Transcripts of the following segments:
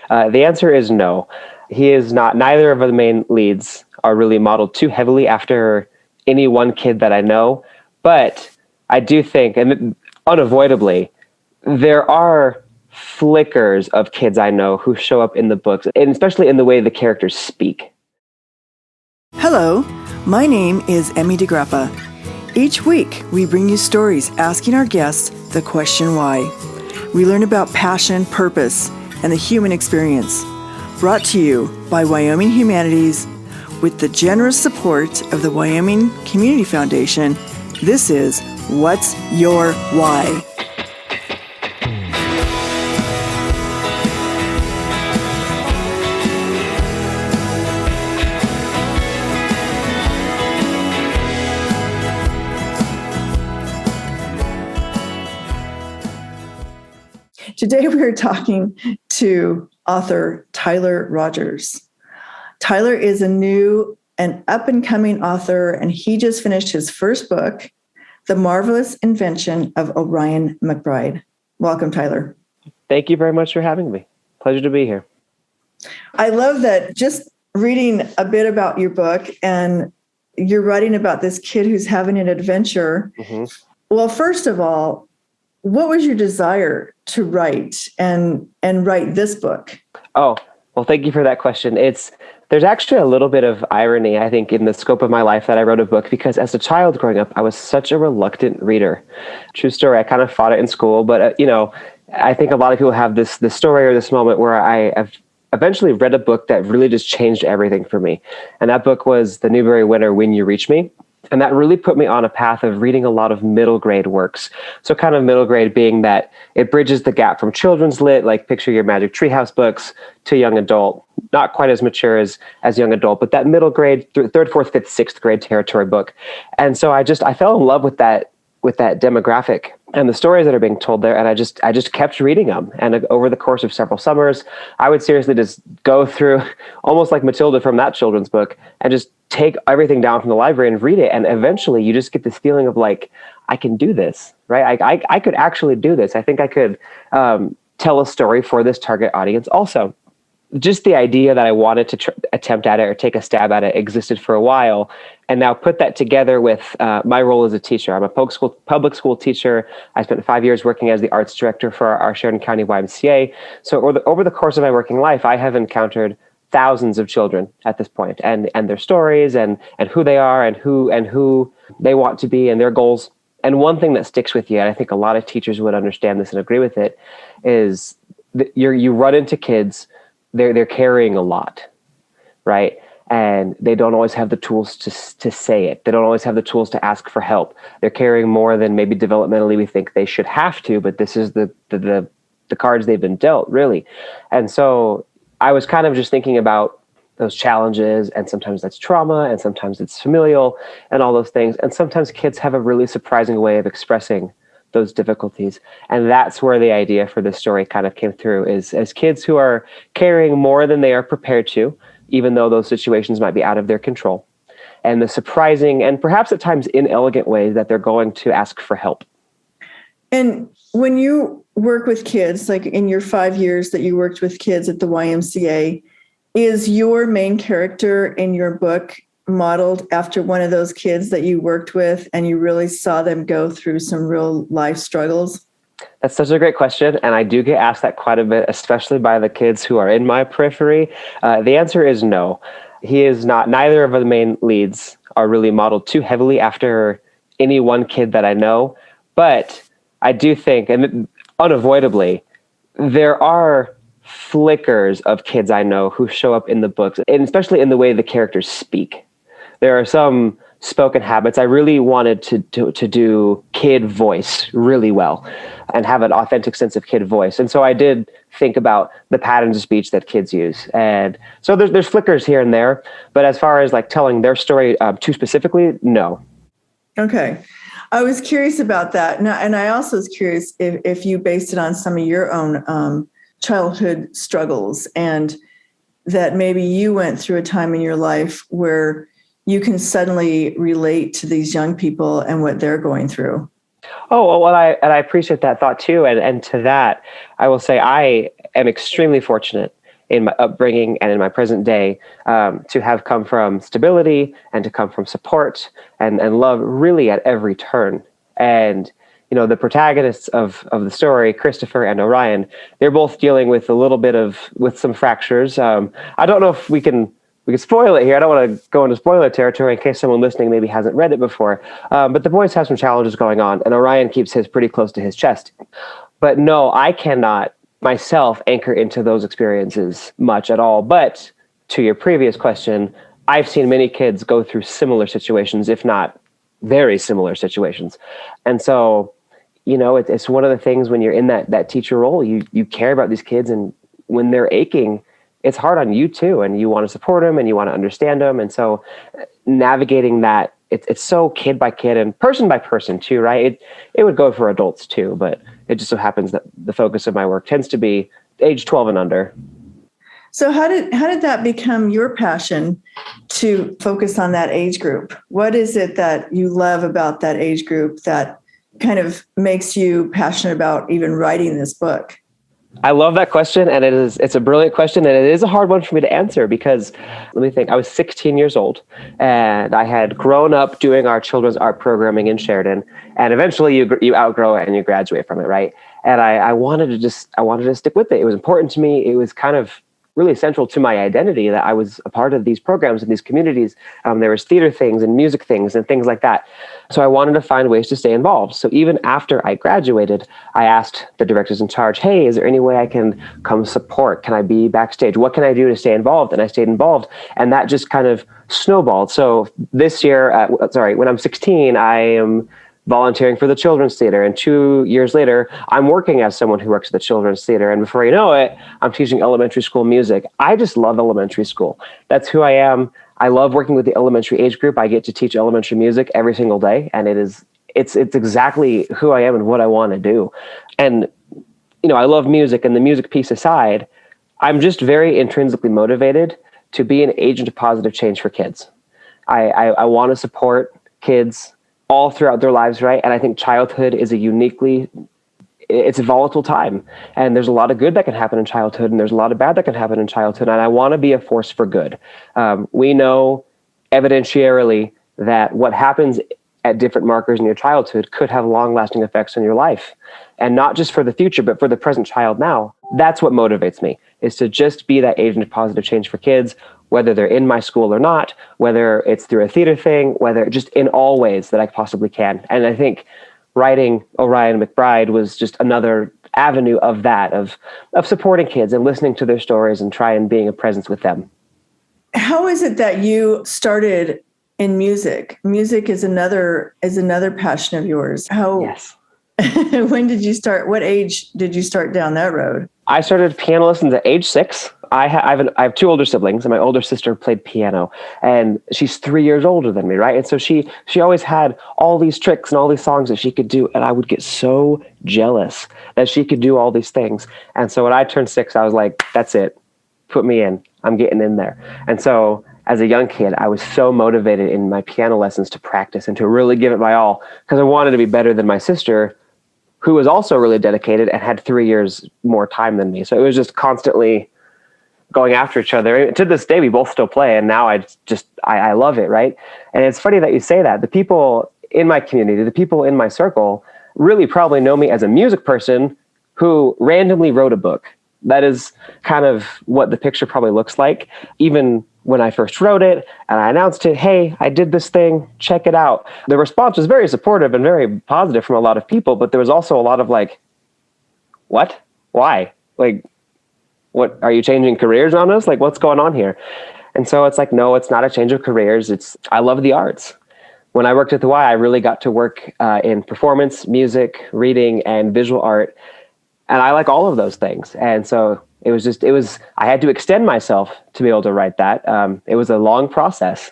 The answer is no. He is not. Neither of the main leads are really modeled too heavily after any one kid that I know. But I do think, and unavoidably, there are flickers of kids I know who show up in the books, and especially in the way the characters speak. Hello, my name is Emmy DeGrappa. Each week, we bring you stories asking our guests the question why. We learn about passion, purpose, and the human experience. Brought to you by Wyoming Humanities with the generous support of the Wyoming Community Foundation. This is What's Your Why? Today we are talking to author Tyler Rogers. Tyler is a new and up-and-coming author, and he just finished his first book, The Marvelous Invention of Orion McBride. Welcome, Tyler. Thank you very much for having me. Pleasure to be here. I love that, just reading a bit about your book, and you're writing about this kid who's having an adventure. Mm-hmm. Well, first of all, what was your desire to write and write this book? Oh, well, thank you for that question. There's actually a little bit of irony, I think, in the scope of my life that I wrote a book, because as a child growing up, I was such a reluctant reader. True story. I kind of fought it in school, but I think a lot of people have this story or this moment where I have eventually read a book that really just changed everything for me. And that book was the Newbery winner, When You Reach Me. And that really put me on a path of reading a lot of middle grade works. So kind of middle grade being that it bridges the gap from children's lit, like picture your Magic Treehouse books, to young adult, not quite as mature as young adult, but that middle grade, third, fourth, fifth, sixth grade territory book. And so I fell in love with that demographic and the stories that are being told there. And I just kept reading them. And over the course of several summers, I would seriously just go through almost like Matilda from that children's book and just take everything down from the library and read it. And eventually you just get this feeling of like, I can do this, right? I could actually do this. I think I could tell a story for this target audience also. Just the idea that I wanted to attempt at it or take a stab at it existed for a while. And now put that together with my role as a teacher. I'm a public school teacher. I spent 5 years working as the arts director for our Sheridan County YMCA. So over the course of my working life, I have encountered thousands of children at this point, and their stories and who they are and who they want to be and their goals. And one thing that sticks with you, and I think a lot of teachers would understand this and agree with it, is that you run into kids. They're carrying a lot, right? And they don't always have the tools to say it. They don't always have the tools to ask for help. They're carrying more than maybe developmentally we think they should have to, but this is the cards they've been dealt, really. And so I was kind of just thinking about those challenges, and sometimes that's trauma, and sometimes it's familial, and all those things. And sometimes kids have a really surprising way of expressing those difficulties. And that's where the idea for this story kind of came through, is as kids who are carrying more than they are prepared to, even though those situations might be out of their control, and the surprising and perhaps at times inelegant ways that they're going to ask for help. And when you work with kids, like in your 5 years that you worked with kids at the YMCA, is your main character in your book modeled after one of those kids that you worked with and you really saw them go through some real life struggles? That's such a great question. And I do get asked that quite a bit, especially by the kids who are in my periphery. The answer is no. He is not. Neither of the main leads are really modeled too heavily after any one kid that I know. But I do think, and unavoidably, there are flickers of kids I know who show up in the books, and especially in the way the characters speak. There are some spoken habits. I really wanted to do kid voice really well and have an authentic sense of kid voice. And so I did think about the patterns of speech that kids use. And so there's flickers here and there, but as far as like telling their story too specifically, no. Okay. I was curious about that. And I also was curious if you based it on some of your own childhood struggles, and that maybe you went through a time in your life where you can suddenly relate to these young people and what they're going through. Oh, well, I appreciate that thought too. And to that, I will say I am extremely fortunate in my upbringing and in my present day, to have come from stability and to come from support and love really at every turn. And, the protagonists of the story, Christopher and Orion, they're both dealing with with some fractures. I don't know if we can spoil it here. I don't want to go into spoiler territory in case someone listening maybe hasn't read it before. But the boys have some challenges going on, and Orion keeps his pretty close to his chest. But no, I cannot myself anchor into those experiences much at all. But to your previous question, I've seen many kids go through similar situations, if not very similar situations. And so, it's one of the things when you're in that teacher role, you care about these kids, and when they're aching, it's hard on you too. And you want to support them and you want to understand them. And so navigating that, it's so kid by kid and person by person too, right? It would go for adults too, but it just so happens that the focus of my work tends to be age 12 and under. So how did that become your passion to focus on that age group? What is it that you love about that age group that kind of makes you passionate about even writing this book? I love that question, and it's a brilliant question, and it is a hard one for me to answer because, let me think, I was 16 years old, and I had grown up doing our children's art programming in Sheridan, and eventually you outgrow it and you graduate from it, right? And I wanted to stick with it. It was important to me. It was kind of really central to my identity that I was a part of these programs and these communities. There was theater things and music things and things like that. So I wanted to find ways to stay involved. So even after I graduated, I asked the directors in charge, hey, is there any way I can come support? Can I be backstage? What can I do to stay involved? And I stayed involved. And that just kind of snowballed. So this year, when I'm 16, I am volunteering for the Children's Theater. And 2 years later, I'm working as someone who works at the Children's Theater. And before you know it, I'm teaching elementary school music. I just love elementary school. That's who I am. I love working with the elementary age group. I get to teach elementary music every single day. And it's exactly who I am and what I want to do. And, I love music, and the music piece aside, I'm just very intrinsically motivated to be an agent of positive change for kids. I want to support kids all throughout their lives, right? And I think childhood is it's a volatile time. And there's a lot of good that can happen in childhood, and there's a lot of bad that can happen in childhood. And I want to be a force for good. We know evidentiarily that what happens at different markers in your childhood could have long-lasting effects on your life. And not just for the future, but for the present child now. That's what motivates me, is to just be that agent of positive change for kids, whether they're in my school or not, whether it's through a theater thing, whether just in all ways that I possibly can. And I think writing Orion McBride was just another avenue of that, of supporting kids and listening to their stories and trying being a presence with them. How is it that you started in music? Music is another passion of yours. Yes. When did you start? What age did you start down that road? I started piano lessons at age 6. I have 2 older siblings, and my older sister played piano, and she's 3 years older than me, right? And so she always had all these tricks and all these songs that she could do, and I would get so jealous that she could do all these things. And so when I turned 6, I was like, that's it. Put me in. I'm getting in there. And so as a young kid, I was so motivated in my piano lessons to practice and to really give it my all, because I wanted to be better than my sister, who was also really dedicated and had 3 years more time than me. So it was just constantly going after each other. To this day, we both still play, and now I love it, right? And it's funny that you say that. The people in my community, the people in my circle, really probably know me as a music person who randomly wrote a book. That is kind of what the picture probably looks like. Even when I first wrote it and I announced it, hey, I did this thing, check it out. The response was very supportive and very positive from a lot of people, but there was also a lot of like, what? Why? Like, what, are you changing careers on us? Like, what's going on here? And so it's like, no, it's not a change of careers. I love the arts. When I worked at the Y, I really got to work in performance, music, reading, and visual art. And I like all of those things. And so I had to extend myself to be able to write that. It was a long process.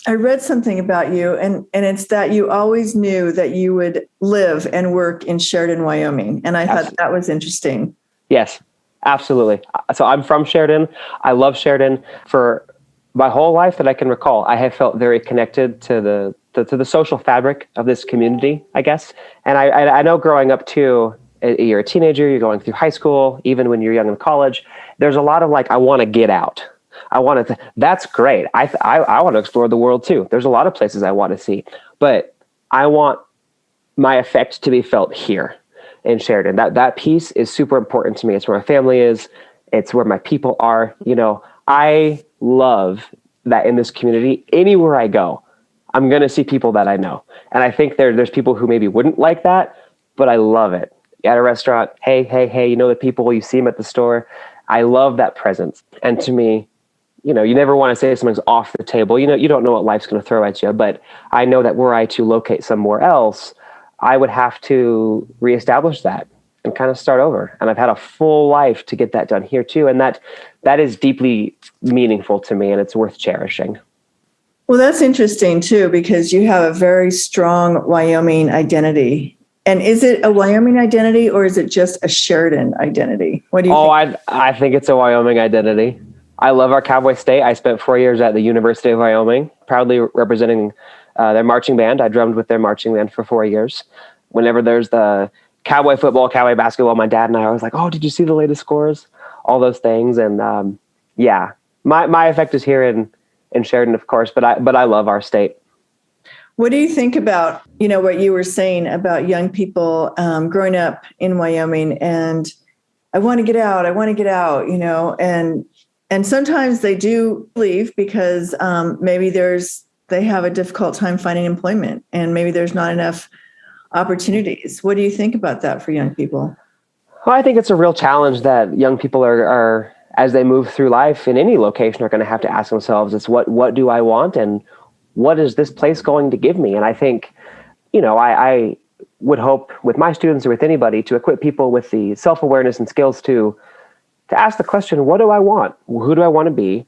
I read something about you, and it's that you always knew that you would live and work in Sheridan, Wyoming. And I thought that was interesting. Yes, absolutely. So I'm from Sheridan. I love Sheridan. For my whole life that I can recall, I have felt very connected to the social fabric of this community, I guess. And I know growing up too, you're a teenager, you're going through high school, even when you're young in college, there's a lot of like, I want to get out. That's great. I want to explore the world too. There's a lot of places I want to see, but I want my effect to be felt here in Sheridan. That piece is super important to me. It's where my family is. It's where my people are. I love that in this community, anywhere I go, I'm going to see people that I know. And I think there's people who maybe wouldn't like that, but I love it. At a restaurant, hey, the people, you see them at the store. I love that presence. And to me, you never want to say something's off the table. You don't know what life's going to throw at you, but I know that were I to locate somewhere else, I would have to reestablish that and kind of start over. And I've had a full life to get that done here too. And that is deeply meaningful to me, and it's worth cherishing. Well, that's interesting too, because you have a very strong Wyoming identity. And is it a Wyoming identity or is it just a Sheridan identity? What do you think? I think it's a Wyoming identity. I love our Cowboy State. I spent 4 years at the University of Wyoming, proudly representing their marching band. I drummed with their marching band for 4 years. Whenever there's the Cowboy football, Cowboy basketball, my dad and I was like, oh, did you see the latest scores? All those things. And my effect is here in Sheridan, of course, but I love our state. What do you think about, what you were saying about young people growing up in Wyoming and I want to get out, and sometimes they do leave because maybe they have a difficult time finding employment and maybe there's not enough opportunities. What do you think about that for young people? Well, I think it's a real challenge that young people are as they move through life in any location, are going to have to ask themselves, it's what do I want and what is this place going to give me? And I think, I would hope with my students or with anybody to equip people with the self-awareness and skills to ask the question, what do I want? Who do I want to be?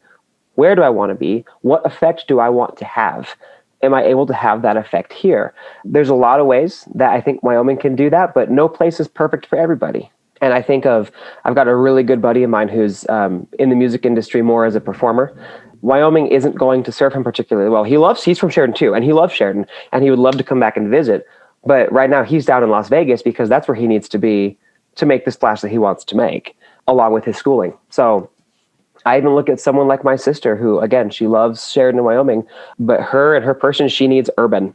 Where do I want to be? What effect do I want to have? Am I able to have that effect here? There's a lot of ways that I think Wyoming can do that, but no place is perfect for everybody. And I think I've got a really good buddy of mine who's in the music industry more as a performer. Wyoming isn't going to serve him particularly well. He's from Sheridan too, and he loves Sheridan, and he would love to come back and visit. But right now he's down in Las Vegas because that's where he needs to be to make the splash that he wants to make, along with his schooling. So I even look at someone like my sister who, again, she loves Sheridan and Wyoming, but her person, she needs urban.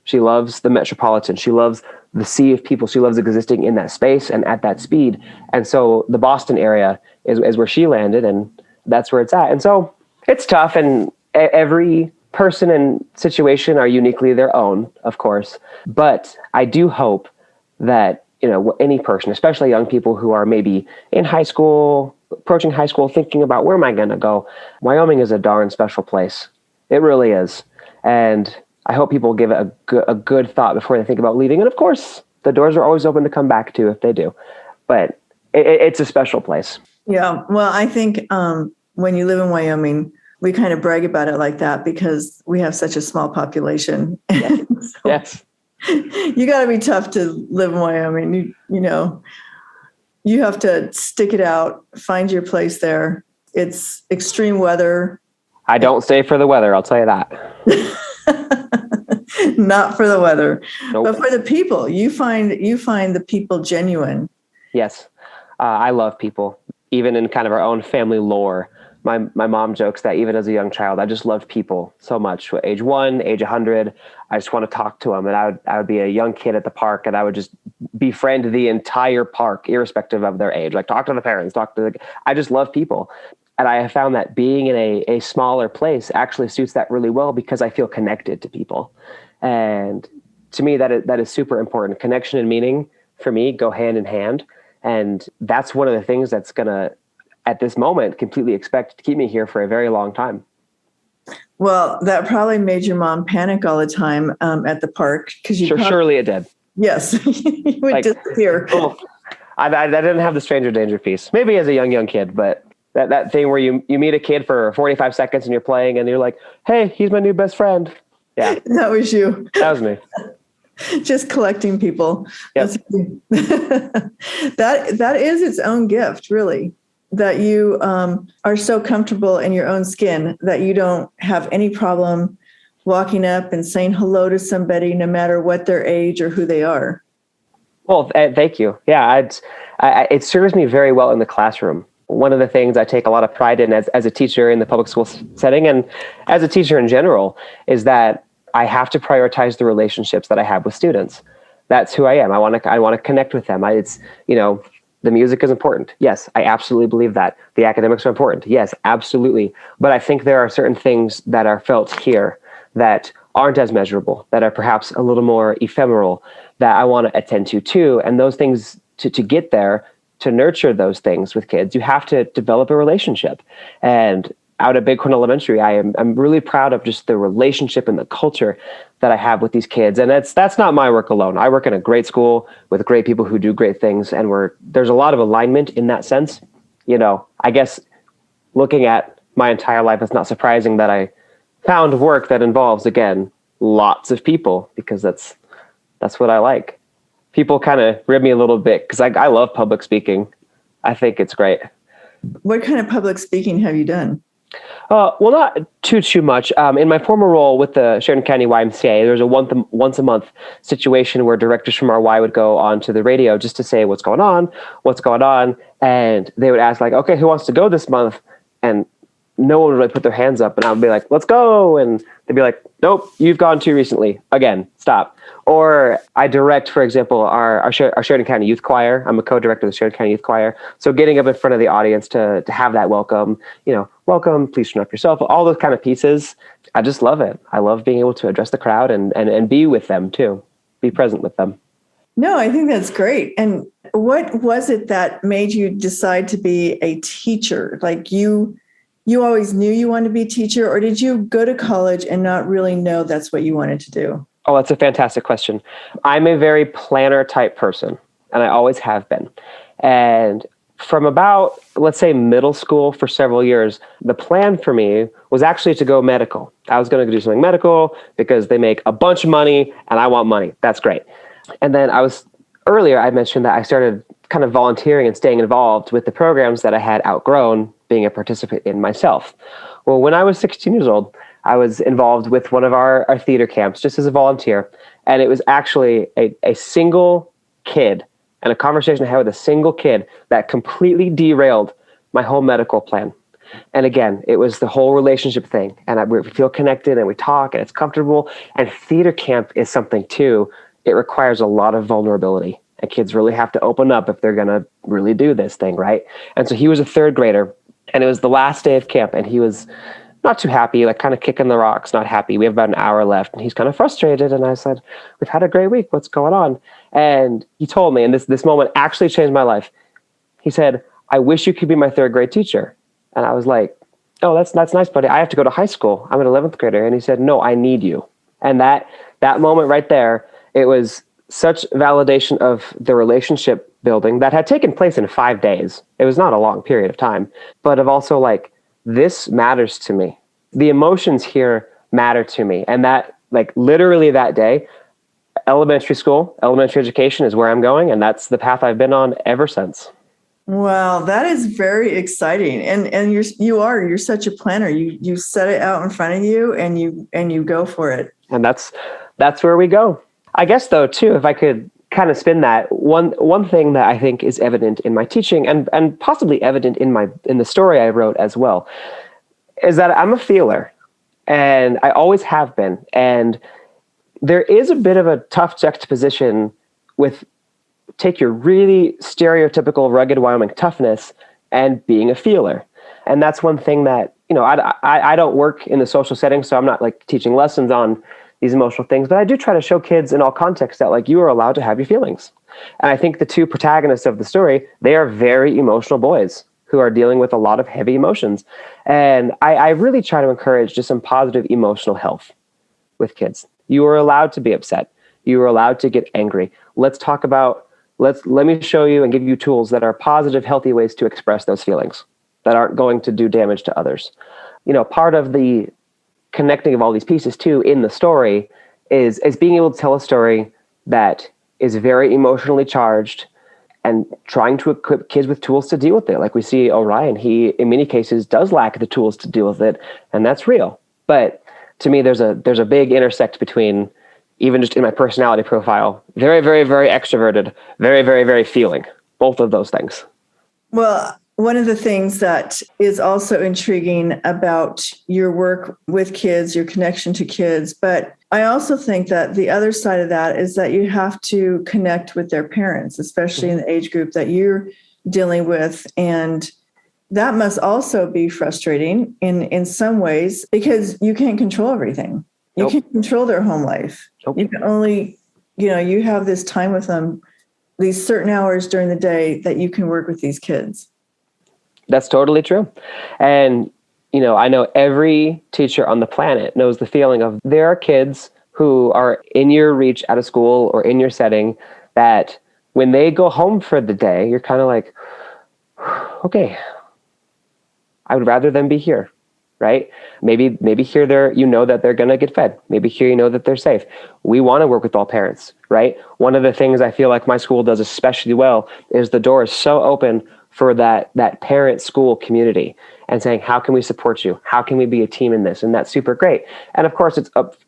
She loves the metropolitan. She loves the sea of people. She loves existing in that space and at that speed. And so the Boston area is where she landed, and that's where it's at. And so it's tough, and every person and situation are uniquely their own, of course. But I do hope that, any person, especially young people who are maybe in high school, approaching high school, thinking about where am I going to go? Wyoming is a darn special place. It really is. And I hope people give it a good thought before they think about leaving. And of course, the doors are always open to come back to if they do. But it's a special place. Yeah. Well, I think when you live in Wyoming, we kind of brag about it like that because we have such a small population. Yes. So Yes. You got to be tough to live in Wyoming. You have to stick it out, find your place there. It's extreme weather. I don't stay for the weather, I'll tell you that. Not for the weather, Nope. but for the people. You find the people genuine. Yes. I love people, even in kind of our own family lore. My mom jokes that even as a young child, I just loved people so much. Age 1, age 100, I just want to talk to them. And I would be a young kid at the park, and I would just befriend the entire park, irrespective of their age. Like talk to the parents, I just love people. And I have found that being in a smaller place actually suits that really well because I feel connected to people. And to me, that is super important. Connection and meaning for me go hand in hand. And that's one of the things that's going to, at this moment, completely expect to keep me here for a very long time. Well, that probably made your mom panic all the time at the park because surely it did. Yes, you would disappear. Oh, I didn't have the stranger danger piece. Maybe as a young kid, but that thing where you meet a kid for 45 seconds and you're playing and you're like, hey, he's my new best friend. Yeah, that was you. That was me. Just collecting people. Yep. That is its own gift, really. That you are so comfortable in your own skin that you don't have any problem walking up and saying hello to somebody, no matter what their age or who they are. Well, thank you. Yeah, it serves me very well in the classroom. One of the things I take a lot of pride in as a teacher in the public school setting and as a teacher in general is that I have to prioritize the relationships that I have with students. That's who I am. I want to connect with them. It's, the music is important. Yes, I absolutely believe that. The academics are important. Yes, absolutely. But I think there are certain things that are felt here that aren't as measurable, that are perhaps a little more ephemeral, that I want to attend to too. And those things, to get there, to nurture those things with kids, you have to develop a relationship. And out at Bighorn Elementary, I'm really proud of just the relationship and the culture that I have with these kids. And that's not my work alone. I work in a great school with great people who do great things, and there's a lot of alignment in that sense. I guess looking at my entire life, it's not surprising that I found work that involves, again, lots of people, because that's what I like. People kind of rib me a little bit because I love public speaking. I think it's great. What kind of public speaking have you done? Well, not too much. In my former role with the Sheridan County YMCA, there was a once a month situation where directors from our Y would go onto the radio just to say what's going on, and they would ask like, okay, who wants to go this month? And no one would really put their hands up, and I would be like, let's go. And they'd be like, nope, you've gone too recently. Again, stop. Or I direct, for example, our Sheridan County Youth Choir. I'm a co-director of the Sheridan County Youth Choir. So getting up in front of the audience to have that welcome, welcome, please turn up yourself, all those kind of pieces. I just love it. I love being able to address the crowd and be with them too, be present with them. No, I think that's great. And what was it that made you decide to be a teacher? Like you always knew you wanted to be a teacher, or did you go to college and not really know that's what you wanted to do? Oh, that's a fantastic question. I'm a very planner type person, and I always have been. And from about, let's say, middle school for several years, the plan for me was actually to go medical. I was going to do something medical because they make a bunch of money and I want money. That's great. And then earlier I mentioned that I started kind of volunteering and staying involved with the programs that I had outgrown being a participant in myself. Well, when I was 16 years old, I was involved with one of our theater camps just as a volunteer. And it was actually a single kid and a conversation I had with a single kid that completely derailed my whole medical plan. And again, it was the whole relationship thing. And we feel connected and we talk and it's comfortable. And theater camp is something too. It requires a lot of vulnerability. And kids really have to open up if they're going to really do this thing, right? And so he was a third grader. And it was the last day of camp. And he was not too happy, like kind of kicking the rocks, not happy. We have about an hour left. And he's kind of frustrated. And I said, we've had a great week. What's going on? And he told me, and this moment actually changed my life. He said, I wish you could be my third grade teacher. And I was like, oh, that's nice, buddy. I have to go to high school. I'm an 11th grader. And he said, no, I need you. And that moment right there, it was such validation of the relationship building that had taken place in 5 days. It was not a long period of time, but of also like, this matters to me. The emotions here matter to me. And that, like, literally that day, elementary education is where I'm going. And that's the path I've been on ever since. Wow, that is very exciting. And you're such a planner. You set it out in front of you and you go for it. And that's where we go. I guess though, too, if I could kind of spin that, one thing that I think is evident in my teaching and possibly evident in the story I wrote as well, is that I'm a feeler, and I always have been. And there is a bit of a tough juxtaposition with take your really stereotypical rugged Wyoming toughness and being a feeler. And that's one thing that, I don't work in the social setting, so I'm not like teaching lessons on these emotional things, but I do try to show kids in all contexts that like you are allowed to have your feelings. And I think the two protagonists of the story, they are very emotional boys who are dealing with a lot of heavy emotions. And I really try to encourage just some positive emotional health with kids. You are allowed to be upset. You are allowed to get angry. Let me show you and give you tools that are positive, healthy ways to express those feelings that aren't going to do damage to others. Part of the connecting of all these pieces too in the story is being able to tell a story that is very emotionally charged and trying to equip kids with tools to deal with it. Like we see Orion, he in many cases does lack the tools to deal with it, and that's real. But to me, there's a big intersect between even just in my personality profile, very, very, very extroverted, very, very, very feeling, both of those things. Well, one of the things that is also intriguing about your work with kids, your connection to kids, but I also think that the other side of that is that you have to connect with their parents, especially in the age group that you're dealing with. And that must also be frustrating in some ways because you can't control everything. You Nope. can't control their home life. Nope. You can only, you have this time with them, these certain hours during the day that you can work with these kids. That's totally true. And, I know every teacher on the planet knows the feeling of there are kids who are in your reach at a school or in your setting that when they go home for the day, you're kind of like, okay, I would rather them be here, right? Maybe here that they're going to get fed. Maybe here that they're safe. We want to work with all parents, right? One of the things I feel like my school does especially well is the door is so open for that parent school community and saying, how can we support you? How can we be a team in this? And that's super great. And of course,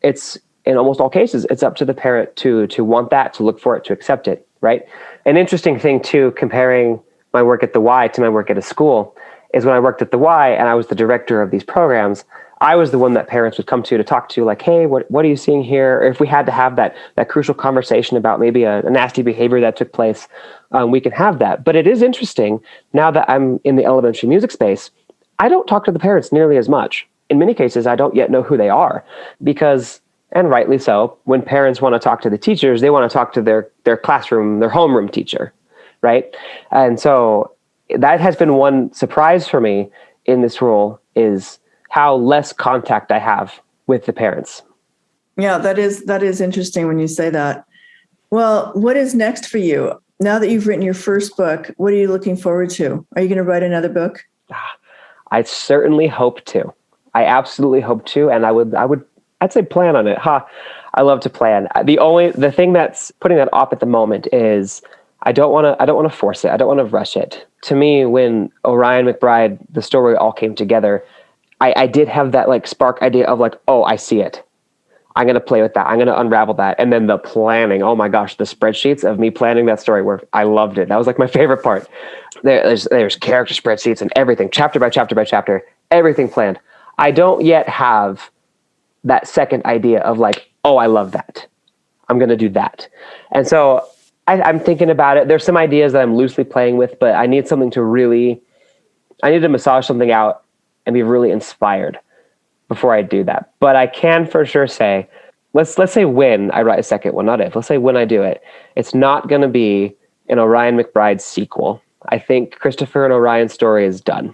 it's in almost all cases, it's up to the parent to want that, to look for it, to accept it, right? An interesting thing too, comparing my work at the Y to my work at a school, is when I worked at the Y and I was the director of these programs, I was the one that parents would come to talk to, like, hey, what are you seeing here? Or if we had to have that crucial conversation about maybe a nasty behavior that took place, we can have that. But it is interesting, now that I'm in the elementary music space, I don't talk to the parents nearly as much. In many cases, I don't yet know who they are because, and rightly so, when parents want to talk to the teachers, they want to talk to their classroom, their homeroom teacher, right? And so that has been one surprise for me in this role, is how less contact I have with the parents. Yeah, that is interesting when you say that. Well, what is next for you? Now that you've written your first book, what are you looking forward to? Are you going to write another book? I certainly hope to. I absolutely hope to, and I'd say plan on it. I love to plan. The thing that's putting that off at the moment is I don't want to force it. I don't want to rush it. To me, when Orion, McBride, the story all came together, I did have that spark idea of oh, I see it. I'm going to play with that. I'm going to unravel that. And then the planning, oh my gosh, the spreadsheets of me planning that story I loved it. That was my favorite part. There's character spreadsheets and everything, chapter by chapter by chapter, everything planned. I don't yet have that second idea of oh, I love that. I'm going to do that. And so I'm thinking about it. There's some ideas that I'm loosely playing with, but I need something I need to massage something out and be really inspired before I do that. But I can for sure say, let's say when I write a second one, not if. Let's say when I do it, it's not going to be an Orion McBride sequel. I think Christopher and Orion's story is done.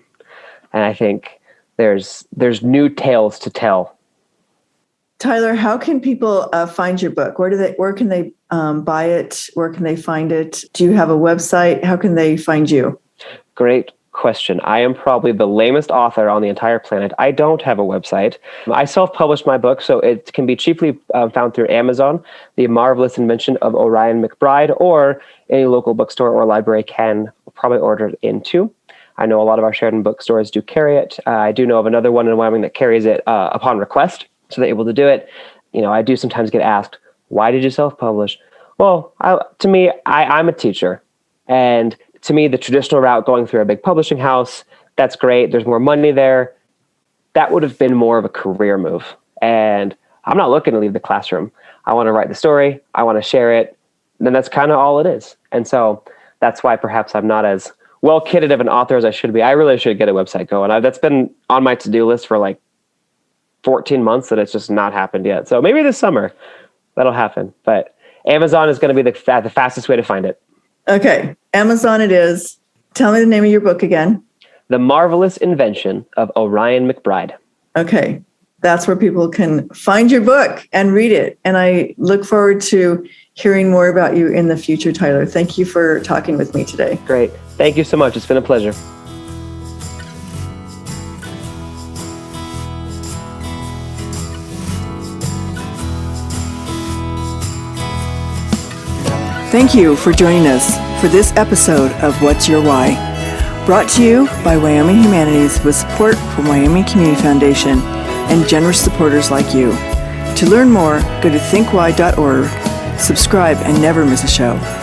And I think there's new tales to tell. Tyler, how can people find your book? Where can they buy it? Where can they find it? Do you have a website? How can they find you? Great question. I am probably the lamest author on the entire planet. I don't have a website. I self-published my book, so it can be cheaply found through Amazon, The Marvelous Invention of Orion McBride, or any local bookstore or library can probably order it into. I know a lot of our Sheridan bookstores do carry it. I do know of another one in Wyoming that carries it upon request, so they're able to do it. I do sometimes get asked, why did you self-publish? Well, to me, I'm a teacher, and to me, the traditional route going through a big publishing house, that's great. There's more money there. That would have been more of a career move. And I'm not looking to leave the classroom. I want to write the story. I want to share it. Then that's kind of all it is. And so that's why perhaps I'm not as well kitted of an author as I should be. I really should get a website going. That's been on my to-do list for 14 months and it's just not happened yet. So maybe this summer that'll happen. But Amazon is going to be the fastest way to find it. Okay, Amazon it is. Tell me the name of your book again. The Marvelous Invention of Orion McBride. Okay, that's where people can find your book and read it. And I look forward to hearing more about you in the future, Tyler. Thank you for talking with me today. Great. Thank you so much. It's been a pleasure. Thank you for joining us for this episode of What's Your Why? Brought to you by Wyoming Humanities with support from Wyoming Community Foundation and generous supporters like you. To learn more, go to thinkwhy.org, subscribe, and never miss a show.